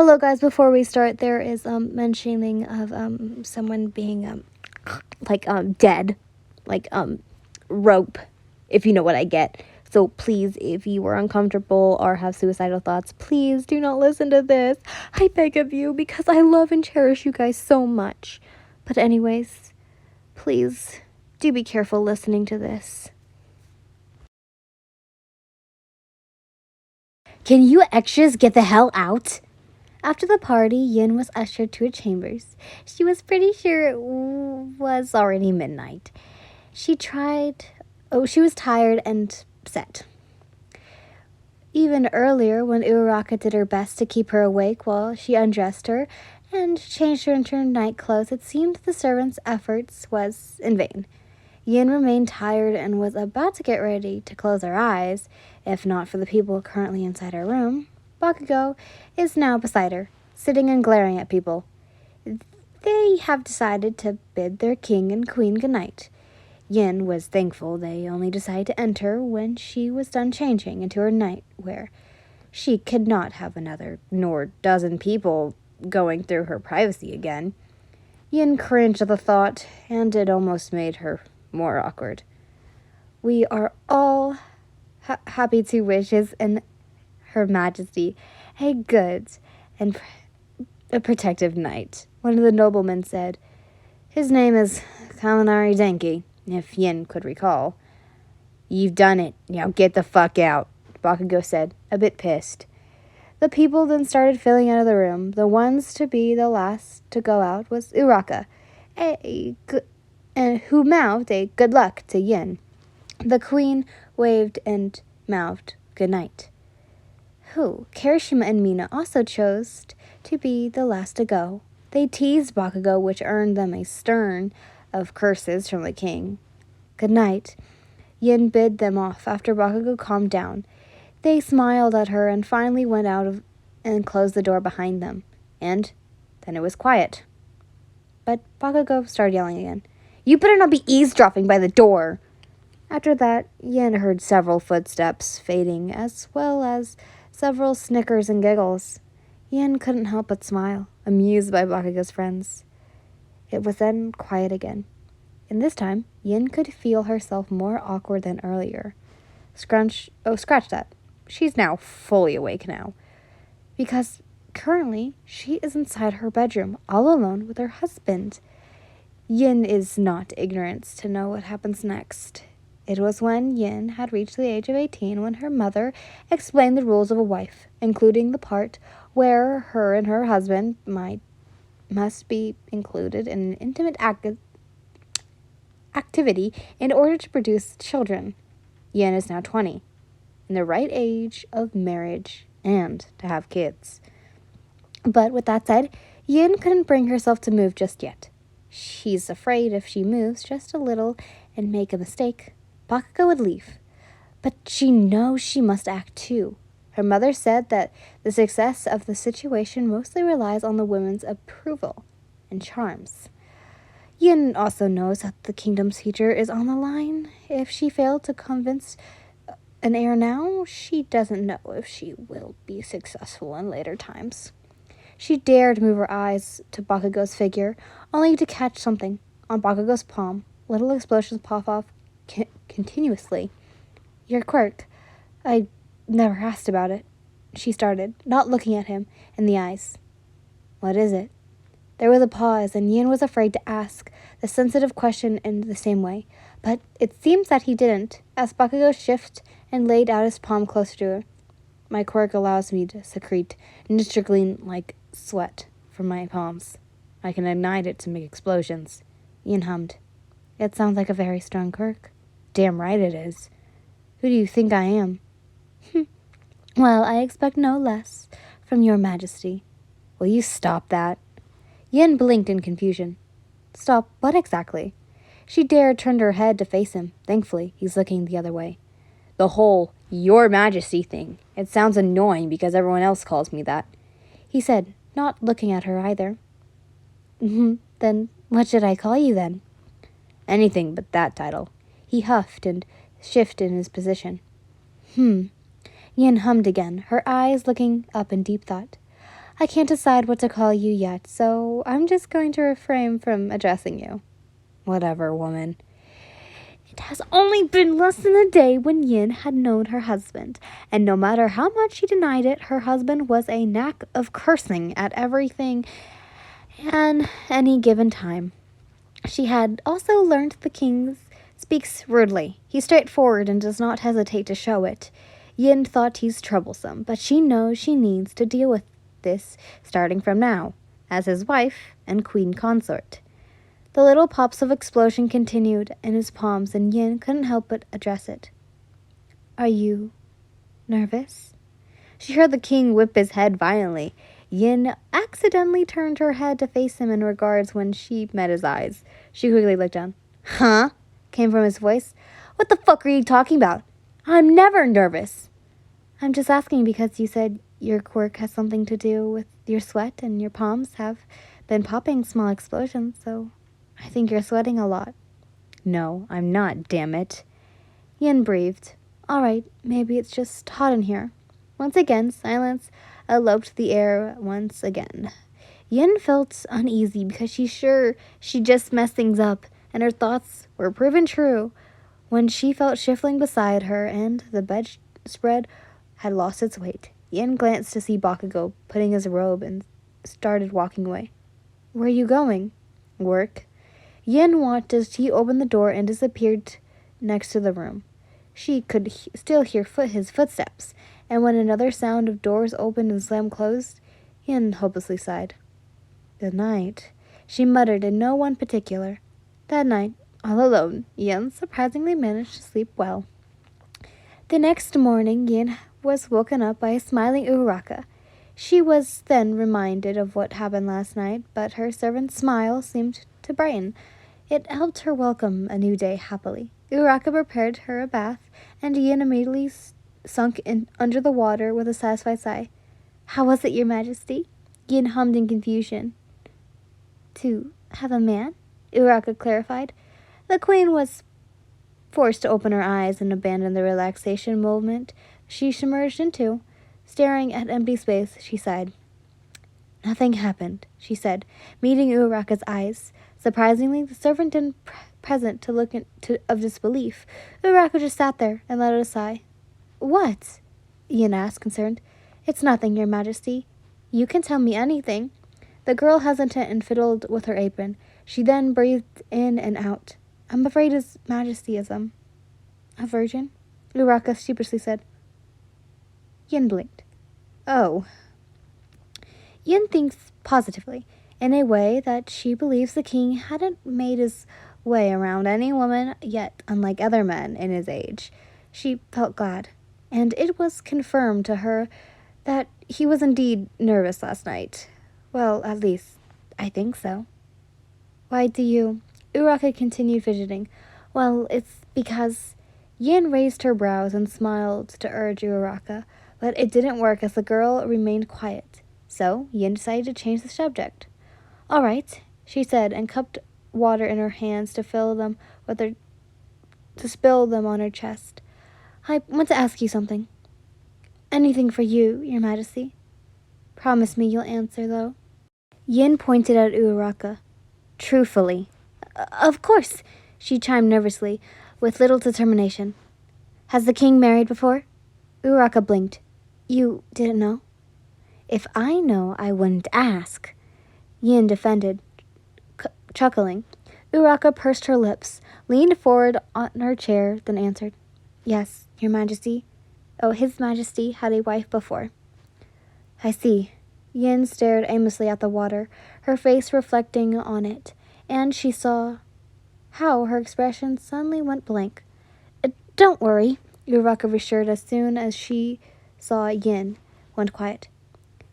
Hello guys, before we start, there is mentioning of someone being dead, like rope, if you know what I get. So please, if you are uncomfortable or have suicidal thoughts, please do not listen to this. I beg of you, because I love and cherish you guys so much. But anyways, please do be careful listening to this. Can you extras get the hell out? After the party, Yin was ushered to her chambers. She was pretty sure it was already midnight. She was tired and set. Even earlier, when Uraraka did her best to keep her awake while she undressed her and changed her into her night clothes, it seemed the servant's efforts was in vain. Yin remained tired and was about to get ready to close her eyes, if not for the people currently inside her room. Bakugo is now beside her, sitting and glaring at people. They have decided to bid their king and queen goodnight. Yin was thankful they only decided to enter when she was done changing into her nightwear. She could not have another nor dozen people going through her privacy again. Yin cringed at the thought, and it almost made her more awkward. We are all happy to wish His and Her Majesty a good and a protective night, one of the noblemen said. His name is Kaminari Denki, if Yin could recall. You've done it. Now get the fuck out, Bakugo said, a bit pissed. The people then started filling out of the room. The ones to be the last to go out was Uraraka, who mouthed a good luck to Yin. The queen waved and mouthed good night. Kirishima and Mina also chose to be the last to go. They teased Bakugo, which earned them a stern of curses from the king. Good night. Yin bid them off after Bakugo calmed down. They smiled at her and finally went out and closed the door behind them. And then it was quiet. But Bakugo started yelling again. You better not be eavesdropping by the door. After that, Yin heard several footsteps fading, as well as several snickers and giggles. Yin couldn't help but smile, amused by Bakugo's friends. It was then quiet again. And this time, Yin could feel herself more awkward than earlier. Scratch that. She's now fully awake now. Because currently, she is inside her bedroom, all alone with her husband. Yin is not ignorant to know what happens next. It was when Yin had reached the age of 18 when her mother explained the rules of a wife, including the part where her and her husband must be included in an intimate activity in order to produce children. Yin is now 20, in the right age of marriage and to have kids. But with that said, Yin couldn't bring herself to move just yet. She's afraid if she moves just a little and make a mistake, Bakugo would leave. But she knows she must act too. Her mother said that the success of the situation mostly relies on the woman's approval and charms. Yin also knows that the kingdom's future is on the line. If she failed to convince an heir now, she doesn't know if she will be successful in later times. She dared move her eyes to Bakugo's figure, only to catch something on Bakugo's palm. Little explosions pop off continuously. Your quirk. I never asked about it, she started, not looking at him in the eyes. What is it? There was a pause, and Yin was afraid to ask the sensitive question in the same way. But it seems that he didn't, as Bakugo shifted and laid out his palm closer to her. My quirk allows me to secrete nitrogen like sweat from my palms. I can ignite it to make explosions. Yin hummed. It sounds like a very strong quirk. Damn right it is. Who do you think I am? Well, I expect no less from your majesty. Will you stop that? Yin blinked in confusion. Stop what exactly? She dared turn her head to face him. Thankfully, he's looking the other way. The whole your majesty thing. It sounds annoying because everyone else calls me that, he said, not looking at her either. Then what should I call you then? Anything but that title. He huffed and shifted in his position. Yin hummed again, her eyes looking up in deep thought. I can't decide what to call you yet, so I'm just going to refrain from addressing you. Whatever, woman. It has only been less than a day when Yin had known her husband, and no matter how much she denied it, her husband was a knack of cursing at everything and any given time. She had also learned the king speaks rudely. He's straightforward and does not hesitate to show it. Yin thought he's troublesome, but she knows she needs to deal with this starting from now, as his wife and queen consort. The little pops of explosion continued in his palms, and Yin couldn't help but address it. Are you nervous? She heard the king whip his head violently. Yin accidentally turned her head to face him in regards when she met his eyes. She quickly looked down. Huh? Came from his voice. What the fuck are you talking about? I'm never nervous. I'm just asking because you said your quirk has something to do with your sweat and your palms have been popping small explosions, so I think you're sweating a lot. No, I'm not, damn it. Yin breathed. All right, maybe it's just hot in here. Once again, silence eloped the air once again. Yin felt uneasy because she's sure she just messed things up, and her thoughts were proven true when she felt shuffling beside her and the bedspread had lost its weight. Yin glanced to see Bakugou putting his robe and started walking away. Where are you going? Work. Yin watched as he opened the door and disappeared next to the room. She could still hear his footsteps, and when another sound of doors opened and slammed closed, Yin hopelessly sighed. Good night, she muttered in no one particular. That night, all alone, Yin surprisingly managed to sleep well. The next morning, Yin was woken up by a smiling Uraraka. She was then reminded of what happened last night, but her servant's smile seemed to brighten. It helped her welcome a new day happily. Uraraka prepared her a bath, and Yin immediately sunk in under the water with a satisfied sigh. How was it, Your Majesty? Yin hummed in confusion. To have a man? Uraraka clarified. The queen was forced to open her eyes and abandon the relaxation movement she submerged into. Staring at empty space, she sighed. Nothing happened, she said, meeting Uraraka's eyes. Surprisingly, the servant didn't present to look of disbelief. Uraraka just sat there and let out a sigh. What? Yin asked, concerned. It's nothing, Your Majesty. You can tell me anything. The girl hesitated and fiddled with her apron. She then breathed in and out. I'm afraid His Majesty is, a virgin? Uraraka sheepishly said. Yin blinked. Oh. Yin thinks positively, in a way that she believes the king hadn't made his way around any woman yet, unlike other men in his age. She felt glad, and it was confirmed to her that he was indeed nervous last night. Well, at least, I think so. Why do you... Uraraka continued fidgeting. Well, it's because... Yin raised her brows and smiled to urge Uraraka, but it didn't work as the girl remained quiet. So, Yin decided to change the subject. All right, she said, and cupped water in her hands to spill them on her chest. I want to ask you something. Anything for you, Your Majesty. Promise me you'll answer, though. Yin pointed at Uraraka. Truthfully. Of course, she chimed nervously, with little determination. Has the king married before? Uraraka blinked. You didn't know? If I know, I wouldn't ask. Yin defended, chuckling. Uraraka pursed her lips, leaned forward on her chair, then answered. Yes, Your Majesty. Oh, His Majesty had a wife before. I see. Yin stared aimlessly at the water, her face reflecting on it, and she saw how her expression suddenly went blank. Don't worry, Uraraka reassured as soon as she saw Yin went quiet.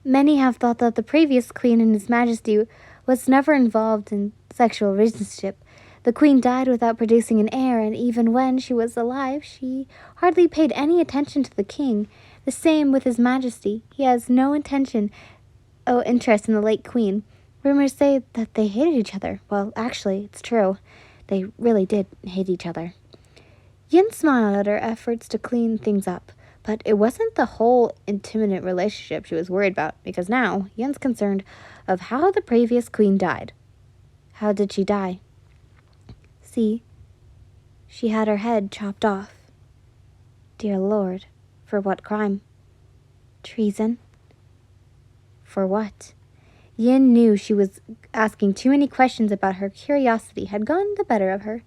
Many have thought that the previous queen and His Majesty was never involved in sexual relationship. The queen died without producing an heir, and even when she was alive, she hardly paid any attention to the king. The same with His Majesty. He has no interest in the late queen. Rumors say that they hated each other. Well, actually, it's true. They really did hate each other. Yin smiled at her efforts to clean things up, But it wasn't the whole intimate relationship she was worried about, because now Yen's concerned of how the previous queen died. How did she die? See, she had her head chopped off. Dear Lord, for what crime? Treason? For what? Yin knew she was asking too many questions about her curiosity had gotten the better of her.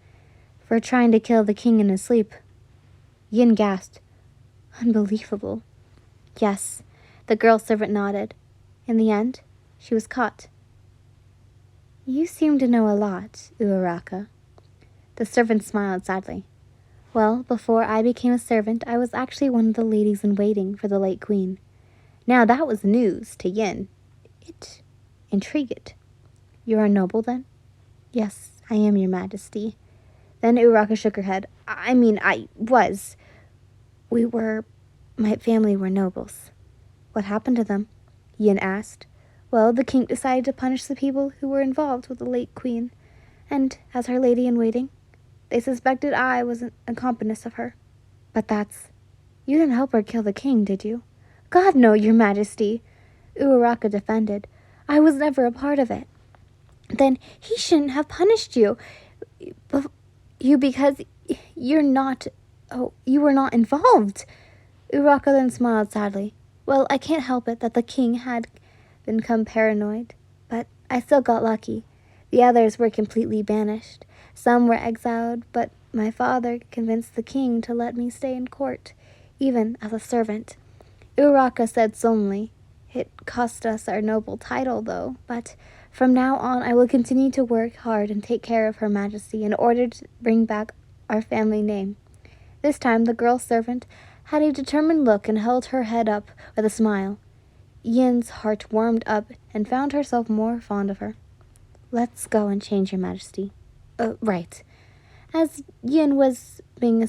For trying to kill the king in his sleep. Yin gasped. Unbelievable. Yes, the girl servant nodded. In the end, she was caught. You seem to know a lot, Uraraka. The servant smiled sadly. Well, before I became a servant, I was actually one of the ladies in waiting for the late queen. Now that was news to Yin. It intrigued. You're a noble, then? Yes, I am, your majesty. Then Uraraka shook her head. I was. My family were nobles. What happened to them? Yin asked. Well, the king decided to punish the people who were involved with the late queen, and as her lady in waiting, they suspected I was an accomplice of her. But you didn't help her kill the king, did you? God, no, your majesty, Uraraka defended. I was never a part of it. Then he shouldn't have punished you. Because you were not involved. Uraraka then smiled sadly. Well, I can't help it that the king had become paranoid, but I still got lucky. The others were completely banished. Some were exiled, but my father convinced the king to let me stay in court, even as a servant. Uraraka said solemnly, It cost us our noble title, though, but from now on I will continue to work hard and take care of Her Majesty in order to bring back our family name. This time the girl servant had a determined look and held her head up with a smile. Yin's heart warmed up and found herself more fond of her. Let's go and change, your majesty. Right. As Yin was being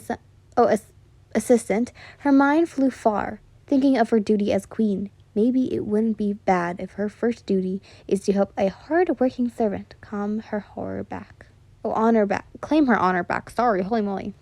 assistant, her mind flew far, thinking of her duty as queen. Maybe it wouldn't be bad if her first duty is to help a hard-working servant claim her honor back. Sorry, holy moly.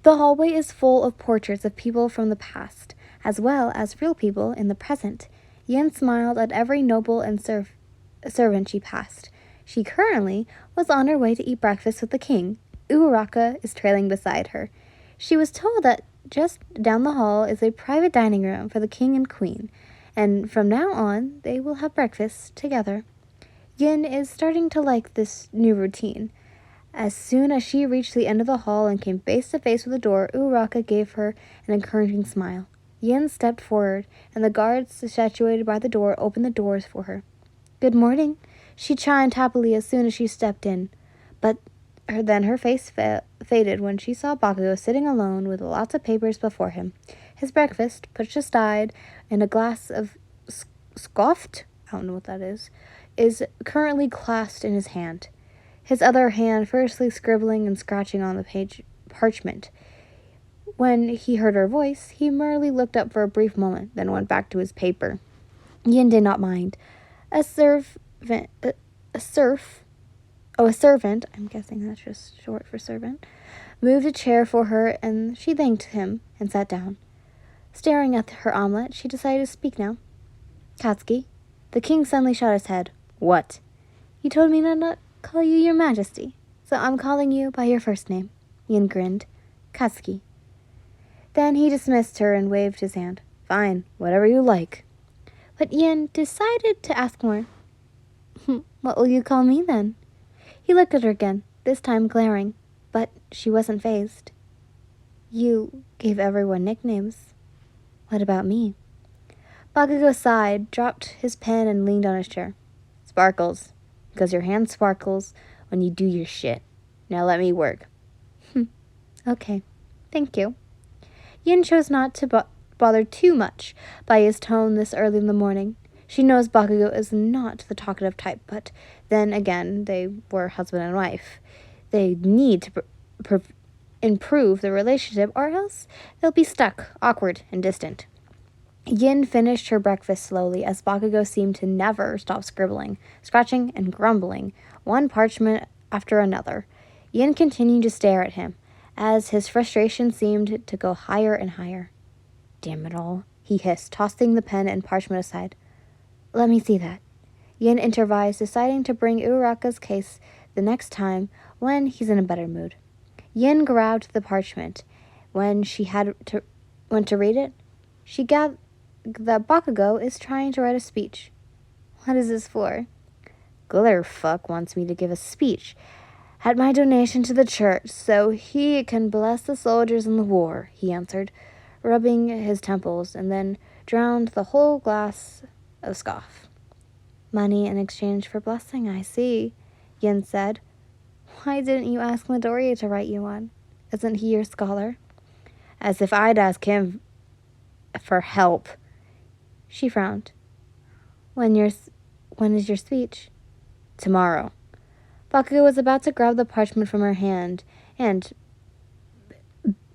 The hallway is full of portraits of people from the past, as well as real people in the present. Yin smiled at every noble and servant she passed. She currently was on her way to eat breakfast with the king. Uraraka is trailing beside her. She was told that just down the hall is a private dining room for the king and queen, and from now on they will have breakfast together. Yin is starting to like this new routine. As soon as she reached the end of the hall and came face to face with the door, Uraraka gave her an encouraging smile. Yin stepped forward, and the guards situated by the door opened the doors for her. Good morning, she chimed happily as soon as she stepped in. But then her face faded when she saw Bakugo sitting alone with lots of papers before him. His breakfast, pushed aside, and a glass of scoffed, I don't know what that is currently clasped in his hand. His other hand furiously scribbling and scratching on the parchment. When he heard her voice, he merely looked up for a brief moment, then went back to his paper. Yin did not mind. A servant, I'm guessing that's just short for servant, moved a chair for her, and she thanked him and sat down. Staring at her omelet, she decided to speak now. Katsuki, the king suddenly shot his head. What? You told me not to call you your majesty, so I'm calling you by your first name. Yin grinned. Katsuki. Then he dismissed her and waved his hand. Fine, whatever you like. But Yin decided to ask more. What will you call me then? He looked at her again, this time glaring, but she wasn't fazed. You gave everyone nicknames. What about me? Bakugo sighed, dropped his pen, and leaned on his chair. Sparkles, because your hand sparkles when you do your shit. Now let me work. Okay, thank you. Yin chose not to bother too much by his tone this early in the morning. She knows Bakugo is not the talkative type, but then again, they were husband and wife. They need to improve the relationship, or else they'll be stuck, awkward, and distant. Yin finished her breakfast slowly, as Bakugo seemed to never stop scribbling, scratching, and grumbling, one parchment after another. Yin continued to stare at him, as his frustration seemed to go higher and higher. Damn it all, he hissed, tossing the pen and parchment aside. Let me see that. Yin improvised, deciding to bring Uraraka's case the next time when he's in a better mood. Yin grabbed the parchment. When she went to read it, she gathered that Bakugo is trying to write a speech. What is this for? Glitterfuck wants me to give a speech at my donation to the church so he can bless the soldiers in the war, he answered, rubbing his temples, and then drowned the whole glass of scoff. Money in exchange for blessing, I see, Yin said. Why didn't you ask Midoriya to write you one? Isn't he your scholar? As if I'd ask him for help. She frowned. When is your speech? Tomorrow. Bakugo was about to grab the parchment from her hand and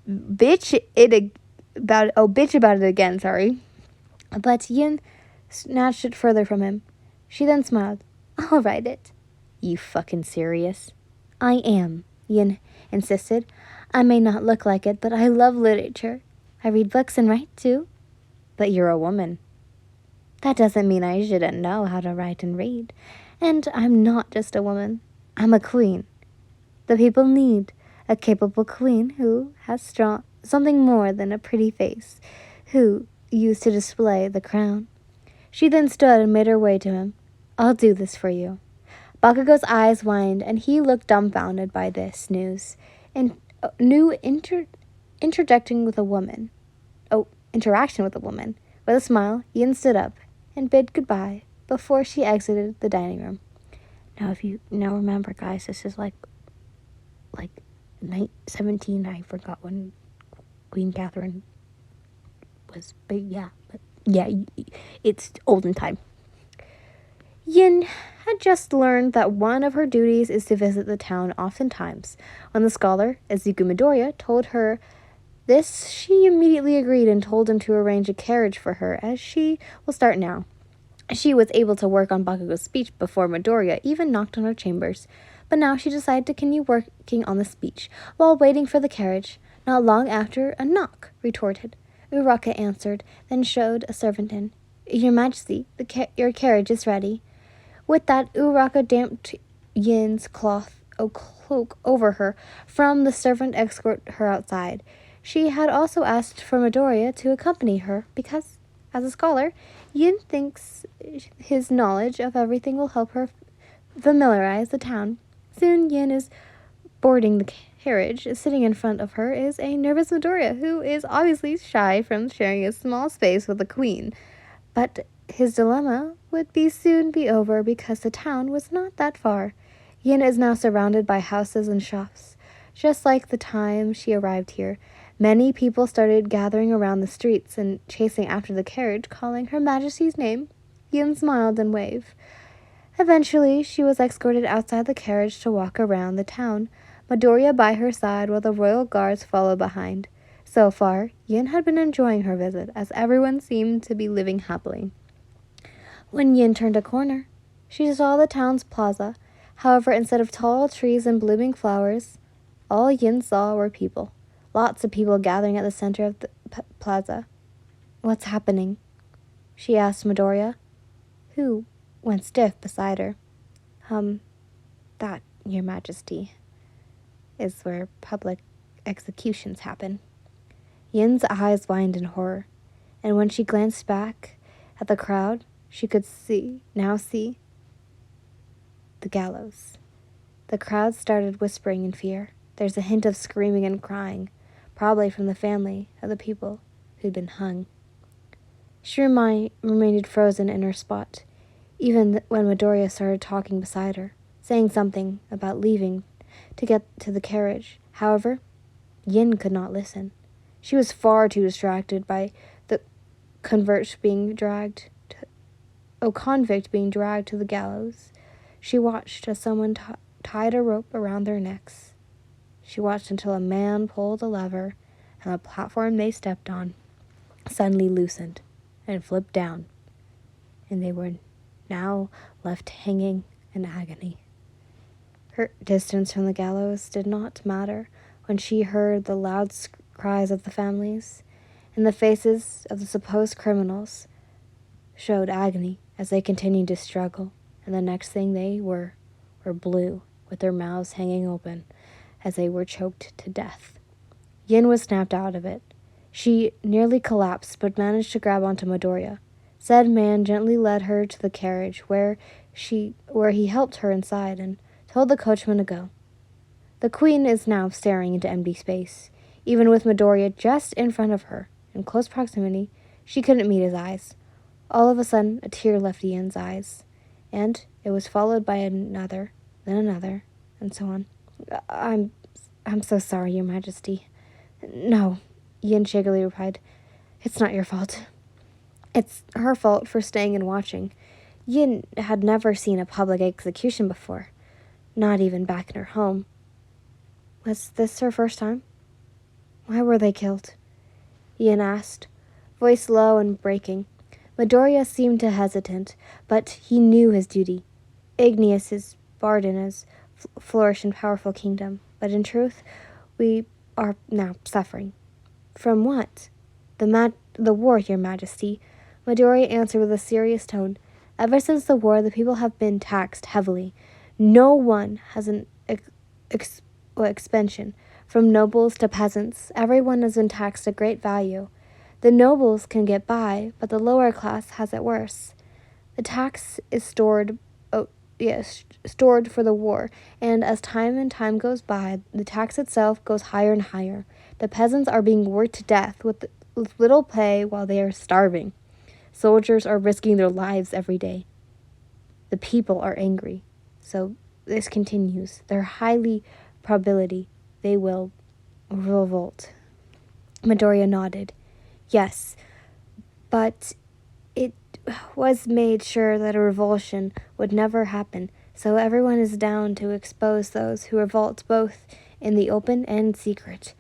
bitch about it again, sorry. But Yin snatched it further from him. She then smiled. I'll write it. You fucking serious? I am, Yin insisted. I may not look like it, but I love literature. I read books and write too. But you're a woman. That doesn't mean I shouldn't know how to write and read. And I'm not just a woman. I'm a queen. The people need a capable queen who has something more than a pretty face, who used to display the crown. She then stood and made her way to him. I'll do this for you. Bakugo's eyes widened, and he looked dumbfounded by this news. And interaction with a woman. With a smile, Yin stood up and bid goodbye before she exited the dining room. Now remember, guys, this is like 17. I forgot when Queen Catherine was big. But it's olden time. Yin had just learned that one of her duties is to visit the town oftentimes. When the scholar, Izuku Midoriya, told her this, she immediately agreed and told him to arrange a carriage for her, as she will start now. She was able to work on Bakugo's speech before Midoriya even knocked on her chambers, but now she decided to continue working on the speech while waiting for the carriage. Not long after, a knock retorted. Uraraka answered, then showed a servant in. Your Majesty, your carriage is ready. With that, Uraraka damped Yin's cloak over her from the servant escort her outside. She had also asked for Midoriya to accompany her because, as a scholar, Yin thinks his knowledge of everything will help her familiarize the town. Soon Yin is boarding the carriage. Sitting in front of her is a nervous Midoriya, who is obviously shy from sharing a small space with the queen. But his dilemma would soon be over because the town was not that far. Yin is now surrounded by houses and shops. Just like the time she arrived here, many people started gathering around the streets and chasing after the carriage, calling Her Majesty's name. Yin smiled and waved. Eventually, she was escorted outside the carriage to walk around the town, Midoriya by her side while the royal guards followed behind. So far, Yin had been enjoying her visit, as everyone seemed to be living happily. When Yin turned a corner, she saw the town's plaza. However, instead of tall trees and blooming flowers, all Yin saw were people. Lots of people gathering at the center of the plaza. What's happening? She asked Midoriya, who went stiff beside her. That, Your Majesty, is where public executions happen. Yin's eyes widened in horror, and when she glanced back at the crowd, she could now see the gallows. The crowd started whispering in fear. There's a hint of screaming and crying, probably from the family of the people who'd been hung. She remained frozen in her spot, even when Midoriya started talking beside her, saying something about leaving to get to the carriage. However, Yin could not listen. She was far too distracted by the convict being dragged to the gallows. She watched as someone tied a rope around their necks. She watched until a man pulled a lever and the platform they stepped on suddenly loosened and flipped down, and they were now left hanging in agony. Her distance from the gallows did not matter when she heard the loud cries of the families, and the faces of the supposed criminals showed agony as they continued to struggle, and the next thing they were blue, with their mouths hanging open as they were choked to death. Yin was snapped out of it. She nearly collapsed, but managed to grab onto Midoriya. Said man gently led her to the carriage, where he helped her inside and told the coachman to go. The queen is now staring into empty space. Even with Midoriya just in front of her, in close proximity, she couldn't meet his eyes. All of a sudden, a tear left Yin's eyes, and it was followed by another, then another, and so on. I'm so sorry, Your Majesty. No, Yin shakily replied. It's not your fault. It's her fault for staying and watching. Yin had never seen a public execution before, not even back in her home. Was this her first time? Why were they killed? Yin asked, voice low and breaking. Midoriya seemed to hesitant, but he knew his duty. Igneous is barred in his flourish and powerful kingdom, but in truth, we are now suffering. From what? The war, Your Majesty. Midoriya answered with a serious tone. Ever since the war, the people have been taxed heavily. No one has an expansion. From nobles to peasants, everyone has been taxed a great value. The nobles can get by, but the lower class has it worse. The tax is stored for the war, and as time goes by, the tax itself goes higher and higher. The peasants are being worked to death with little pay while they are starving. Soldiers are risking their lives every day. The people are angry. So this continues. There's highly probability they will revolt. Midoriya nodded. Yes, but it was made sure that a revulsion would never happen, so everyone is down to expose those who revolt both in the open and secret.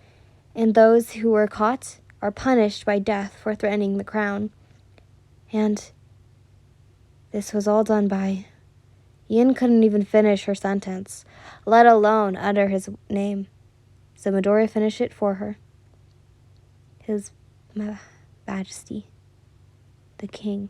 And those who were caught are punished by death for threatening the crown. And this was all done by... Yin couldn't even finish her sentence, let alone utter his name. So Midoriya finished it for her. His Majesty, the King.